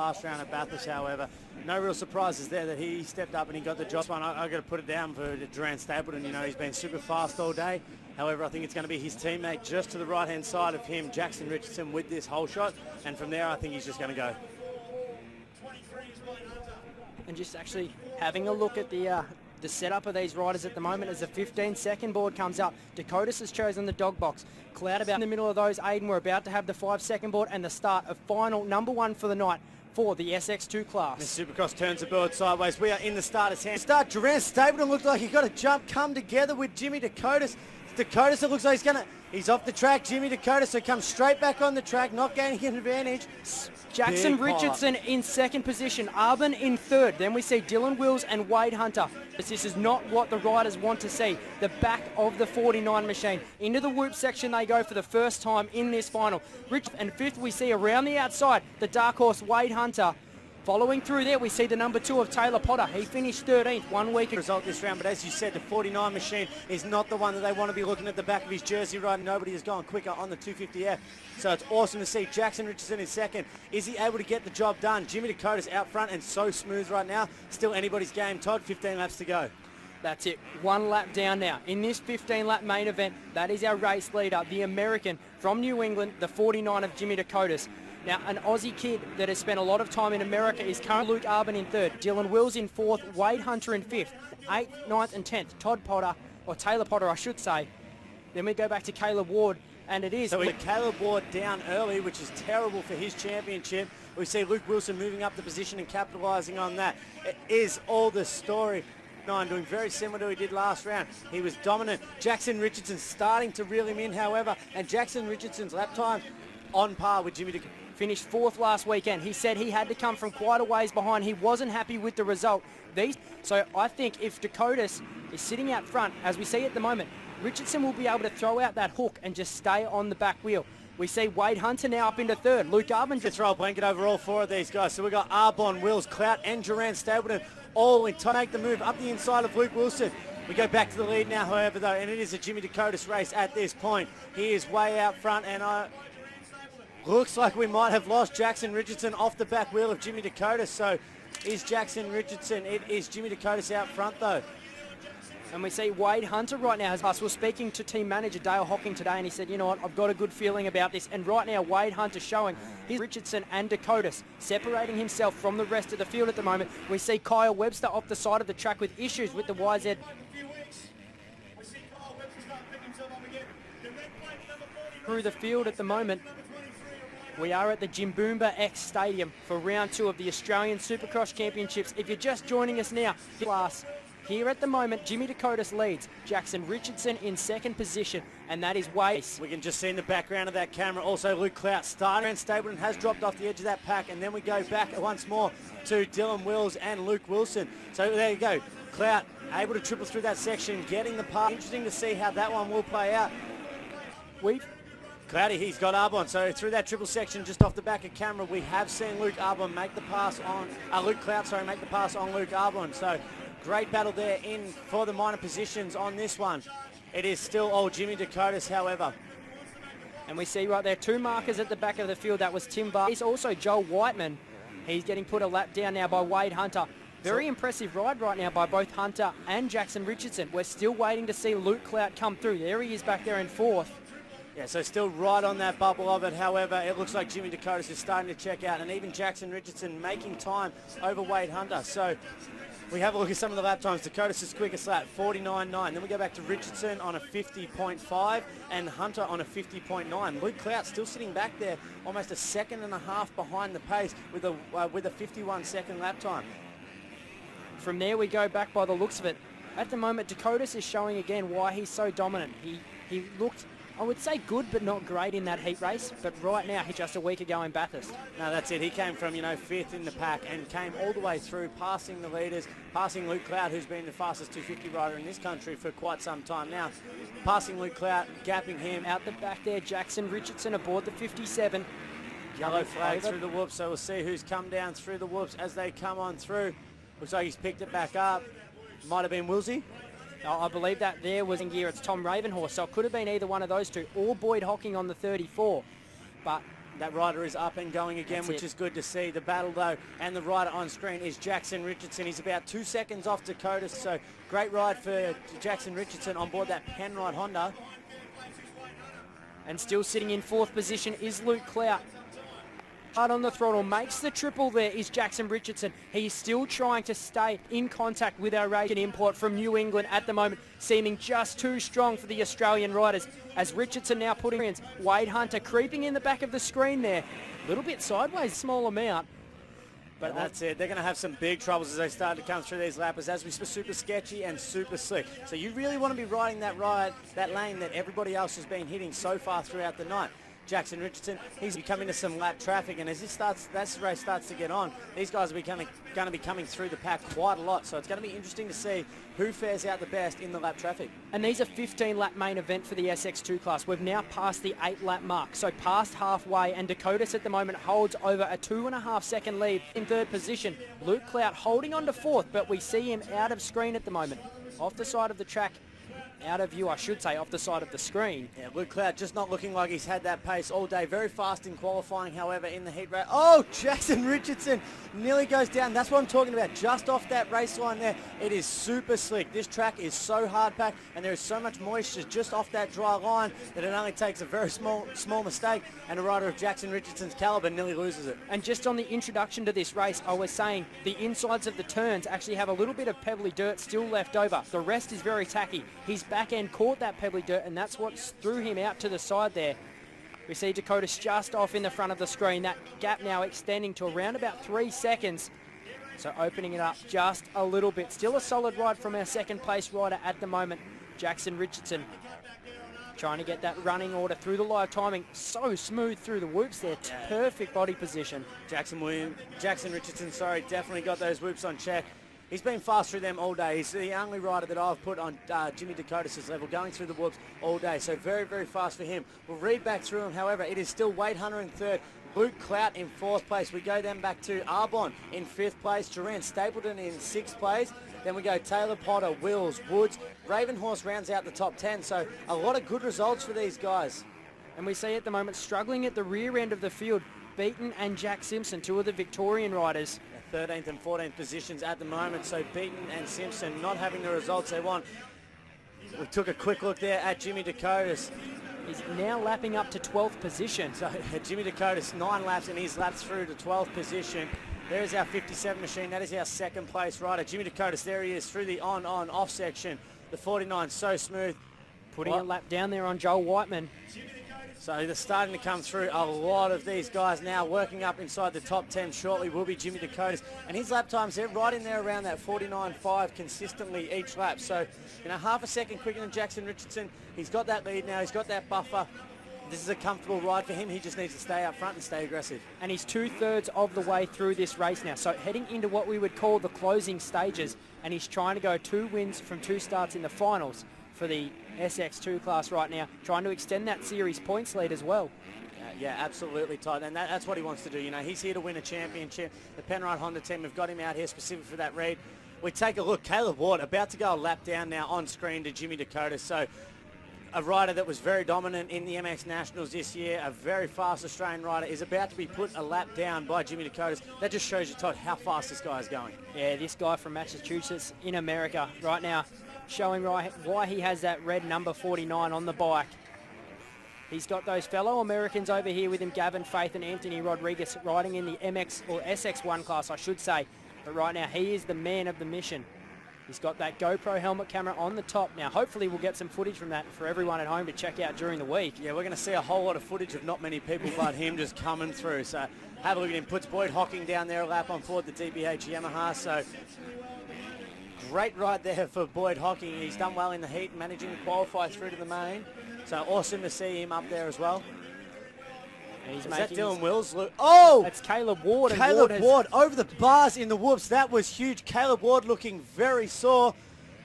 last round at Bathurst, however. No real surprises there that he stepped up and he got the job. I've got to put it down for Durant Stapleton. You know, he's been super fast all day. However, I think it's going to be his teammate just to the right-hand side of him, Jackson Richardson, with this hole shot. And from there, I think he's just going to go. And just actually having a look at the setup of these riders at the moment as the 15-second board comes up. Dakotas has chosen the dog box. Cloud about in the middle of those. Aiden, we're about to have the 5-second board and the start of final number 1 for the night for the SX2 class. This Supercross turns the board sideways. We are in the starter's hand. Start, Durant Stapleton looked like he got a jump come together with Jimmy Dakotas. Dakotas, it looks like he's off the track. Jimmy Dakotas, so comes straight back on the track, not gaining an advantage. Jackson Richardson in second position, Arbin in third. Then we see Dylan Wills and Wade Hunter. But this is not what the riders want to see. The back of the 49 machine. Into the whoop section they go for the first time in this final. Rich and fifth we see around the outside, the dark horse Wade Hunter. Following through there, we see the number 2 of Taylor Potter. He finished 13th 1 week result this round, but as you said, the 49 machine is not the one that they want to be looking at the back of his jersey right. Nobody has gone quicker on the 250F. So it's awesome to see Jackson Richardson in second. Is he able to get the job done? Jimmy Dakota's out front and so smooth right now. Still anybody's game. Todd, 15 laps to go. That's it. 1 lap down now. In this 15-lap main event, that is our race leader, the American from New England, the 49 of Jimmy Dakotas. Now, an Aussie kid that has spent a lot of time in America is currently Luke Arbin in third, Dylan Wills in fourth, Wade Hunter in fifth, 8th, 9th and 10th, Todd Potter, or Taylor Potter, I should say. Then we go back to Caleb Ward, and it is... So we Caleb Ward down early, which is terrible for his championship. We see Luke Wilson moving up the position and capitalising on that. It is all the story. Doing very similar to what he did last round. He was dominant. Jackson Richardson starting to reel him in, however, and Jackson Richardson's lap time on par with Jimmy Dakotas. Finished 4th last weekend. He said he had to come from quite a ways behind. He wasn't happy with the result. So I think if Dakotas is sitting out front, as we see at the moment, Richardson will be able to throw out that hook and just stay on the back wheel. We see Wade Hunter now up into third. Luke Arbin just throw a blanket over all 4 of these guys. So we've got Arbon, Wills, Clout and Durant Stapleton all in time to make the move up the inside of Luke Wilson. We go back to the lead now, however, though, and it is a Jimmy Dakotas race at this point. He is way out front, and looks like we might have lost Jackson Richardson off the back wheel of Jimmy Dakotas. So is Jackson Richardson. It is Jimmy Dakotas out front, though. And we see Wade Hunter right now. Us were speaking to team manager Dale Hocking today, and he said, you know what, I've got a good feeling about this. And right now, Wade Hunter showing his Richardson and Dakotas separating himself from the rest of the field at the moment. We see Kyle Webster off the side of the track with issues with the YZ. Through the field at the moment. We are at the Jimboomba X Stadium for round 2 of the Australian Supercross Championships. If you're just joining us now, class here at the moment, Jimmy Dakotas leads. Jackson Richardson in second position, and that is Wade. We can just see in the background of that camera also Luke Clout starting, and Stapleton has dropped off the edge of that pack, and then we go back once more to Dylan Wills and Luke Wilson. So there you go. Clout able to triple through that section, getting the pass. Interesting to see how that one will play out. Cloudy, he's got Arbon, so through that triple section just off the back of camera, we have seen Luke Arbon make the pass on, Luke Clout, sorry, make the pass on Luke Arbon. So great battle there in for the minor positions on this one. It is still old Jimmy Dakotas, however. And we see right there 2 markers at the back of the field. That was Tim Barr. He's also Joel Whiteman. He's getting put a lap down now by Wade Hunter. Very impressive ride right now by both Hunter and Jackson Richardson. We're still waiting to see Luke Clout come through. There he is back there in 4th. Yeah, so still right on that bubble of it. However, it looks like Jimmy Dakotas is starting to check out, and even Jackson Richardson making time over Wade Hunter. So we have a look at some of the lap times. Dakotas' quickest lap, 49.9. Then we go back to Richardson on a 50.5 and Hunter on a 50.9. Luke Clout still sitting back there, almost a second and a half behind the pace with a 51-second lap time. From there we go back by the looks of it. At the moment, Dakotas is showing again why he's so dominant. He looked, I would say, good but not great in that heat race, but right now he's just a week ago in Bathurst. No, that's it. He came from, 5th in the pack and came all the way through, passing the leaders, passing Luke Clout, who's been the fastest 250 rider in this country for quite some time now. Passing Luke Clout, gapping him. Out the back there, Jackson Richardson aboard the 57. Yellow flag through the whoops, so we'll see who's come down through the whoops as they come on through. Looks like he's picked it back up. Might have been Wilsey. I believe that there was in gear. It's Tom Ravenhorse, so it could have been either one of those two, or Boyd Hocking on the 34. But That rider is up and going again, which is good to see. The battle, though, and the rider on screen is Jackson Richardson. He's about 2 seconds off Dakota, so great ride for Jackson Richardson on board that Penrite Honda. And still sitting in 4th position is Luke Clout. Hard on the throttle, makes the triple there is Jackson Richardson. He's still trying to stay in contact with our Asian import from New England at the moment, seeming just too strong for the Australian riders. As Richardson now putting in, Wade Hunter creeping in the back of the screen there. A little bit sideways, small amount. But that's it. They're going to have some big troubles as they start to come through these lappers, as we super sketchy and super slick. So you really want to be riding that lane that everybody else has been hitting so far throughout the night. Jackson Richardson, he's becoming to some lap traffic, and as this race starts to get on, these guys are going to be coming through the pack quite a lot. So it's going to be interesting to see who fares out the best in the lap traffic. And these are 15-lap main event for the SX2 class. We've now passed the 8-lap mark, so past halfway, and Dakotas at the moment holds over a 2.5-second lead in 3rd position. Luke Clout holding on to 4th, but we see him out of screen at the moment, off the side of the track. Out of view, I should say, off the side of the screen. Yeah, Luke Clout just not looking like he's had that pace all day. Very fast in qualifying, however, in the heat race. Oh, Jackson Richardson nearly goes down. That's what I'm talking about. Just off that race line there, it is super slick. This track is so hard-packed, and there is so much moisture just off that dry line that it only takes a very small mistake, and a rider of Jackson Richardson's caliber nearly loses it. And just on the introduction to this race, I was saying the insides of the turns actually have a little bit of pebbly dirt still left over. The rest is very tacky. His back end caught that pebbly dirt, and that's what threw him out to the side there. We see Dakotas just off in the front of the screen. That gap now extending to around about 3 seconds. So opening it up just a little bit. Still a solid ride from our 2nd place rider at the moment, Jackson Richardson. Trying to get that running order through the live timing. So smooth through the whoops there. Perfect body position. Jackson Richardson, definitely got those whoops on check. He's been fast through them all day. He's the only rider that I've put on Jimmy Dakotas' level, going through the whoops all day. So very, very fast for him. We'll read back through him. However, it is still Wade Hunter in 3rd, Luke Clout in 4th place. We go then back to Arbon in 5th place, Durant Stapleton in 6th place. Then we go Taylor Potter, Wills, Woods. Ravenhorse rounds out the top 10. So a lot of good results for these guys. And we see at the moment struggling at the rear end of the field, Beaton and Jack Simpson, 2 of the Victorian riders. 13th and 14th positions at the moment, so Beaton and Simpson not having the results they want. We took a quick look there at Jimmy Dakotas. He's now lapping up to 12th position. So Jimmy Dakotas 9 laps, and he's laps through to 12th position. There's our 57 machine. That is our 2nd place rider. Jimmy Dakotas, there he is through the on-off section. The 49 so smooth. Putting a lap down there on Joel Whiteman. So they're starting to come through. A lot of these guys now working up inside the top 10 shortly will be Jimmy Dakotas. And his lap times, they're right in there around that 49.5 consistently each lap. So, half a second quicker than Jackson Richardson. He's got that lead now. He's got that buffer. This is a comfortable ride for him. He just needs to stay up front and stay aggressive. And he's 2/3 of the way through this race now. So heading into what we would call the closing stages. And he's trying to go 2 wins from 2 starts in the finals for the SX2 class right now, trying to extend that series points lead as well. Yeah, absolutely, Todd, and that's what he wants to do. He's here to win a championship. The Penrite Honda team have got him out here specific for that read. We take a look. Caleb Ward about to go a lap down now on screen to Jimmy Dakotas. So a rider that was very dominant in the MX Nationals this year, a very fast Australian rider, is about to be put a lap down by Jimmy Dakotas. That just shows you, Todd, how fast this guy is going. Yeah, this guy from Massachusetts in America right now, showing why he has that red number 49 on the bike. He's got those fellow Americans over here with him, Gavin Faith and Anthony Rodriguez, riding in the MX or SX1 class, I should say. But right now, he is the man of the mission. He's got that GoPro helmet camera on the top. Now, hopefully we'll get some footage from that for everyone at home to check out during the week. Yeah, we're going to see a whole lot of footage of not many people but him just coming through. So have a look at him. Puts Boyd Hocking down there a lap on board the DBH Yamaha. So great ride there for Boyd Hocking. He's done well in the heat, managing to qualify through to the main. So awesome to see him up there as well. Is that Dylan Wills? Oh! That's Caleb Ward. Caleb Ward over the bars in the whoops. That was huge. Caleb Ward looking very sore.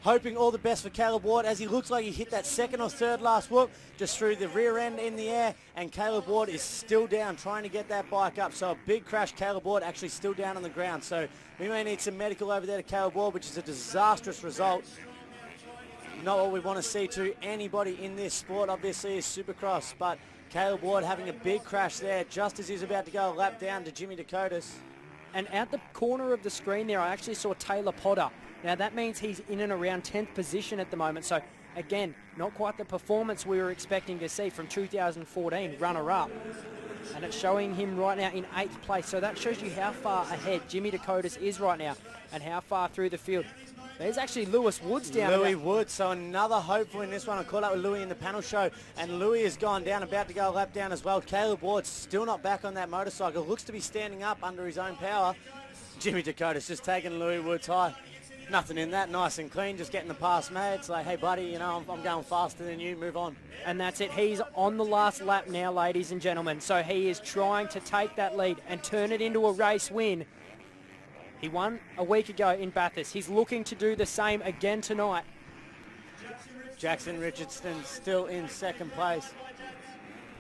Hoping all the best for Caleb Ward as he looks like he hit that 2nd or 3rd last whoop just through the rear end in the air, and Caleb Ward is still down trying to get that bike up. So a big crash. Caleb Ward actually still down on the ground. So we may need some medical over there to Caleb Ward, which is a disastrous result. Not what we want to see to anybody in this sport, obviously, is Supercross, but Caleb Ward having a big crash there just as he's about to go a lap down to Jimmy Dakotas. And at the corner of the screen there, I actually saw Taylor Potter. Now that means he's in and around 10th position at the moment. So again, not quite the performance we were expecting to see from 2014, runner-up. And it's showing him right now in 8th place. So that shows you how far ahead Jimmy Dakotas is right now and how far through the field. There's actually Lewis Woods down. Louis Woods, so another hopeful in this one. I caught up with Louis in the panel show, and Louis has gone down, about to go a lap down as well. Caleb Ward's still not back on that motorcycle. Looks to be standing up under his own power. Jimmy Dakotas just taking Louis Woods high. Nothing in that, nice and clean, just getting the pass made. It's like, hey buddy, you know, I'm going faster than you, move on. And that's it. He's on the last lap now, ladies and gentlemen. So he is trying to take that lead and turn it into a race win. He won a week ago in Bathurst. He's looking to do the same again tonight. Jackson Richardson still in second place.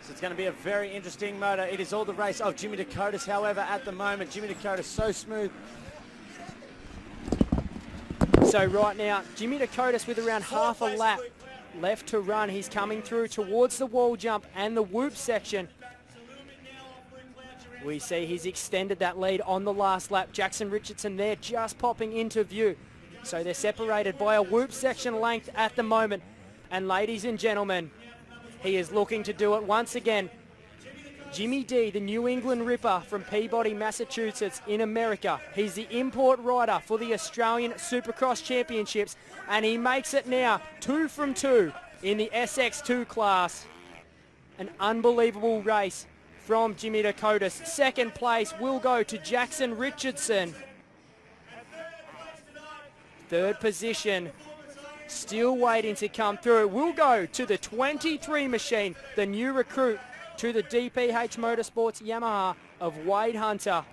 So it's going to be a very interesting motor. It is all the race of Jimmy Dakotas, however, at the moment. Jimmy Dakotas so smooth. So right now, Jimmy Dakotas with around half a lap left to run. He's coming through towards the wall jump and the whoop section. We see he's extended that lead on the last lap. Jackson Richardson there just popping into view. So they're separated by a whoop section length at the moment. And ladies and gentlemen, he is looking to do it once again. Jimmy D, the New England Ripper from Peabody, Massachusetts in America. He's the import rider for the Australian Supercross Championships, and he makes it now 2 from 2 in the SX2 class. An unbelievable race from Jimmy Dakotas. Second place will go to Jackson Richardson. Third position, still waiting to come through, will go to the 23 machine, the new recruit to the DPH Motorsports Yamaha of Wade Hunter.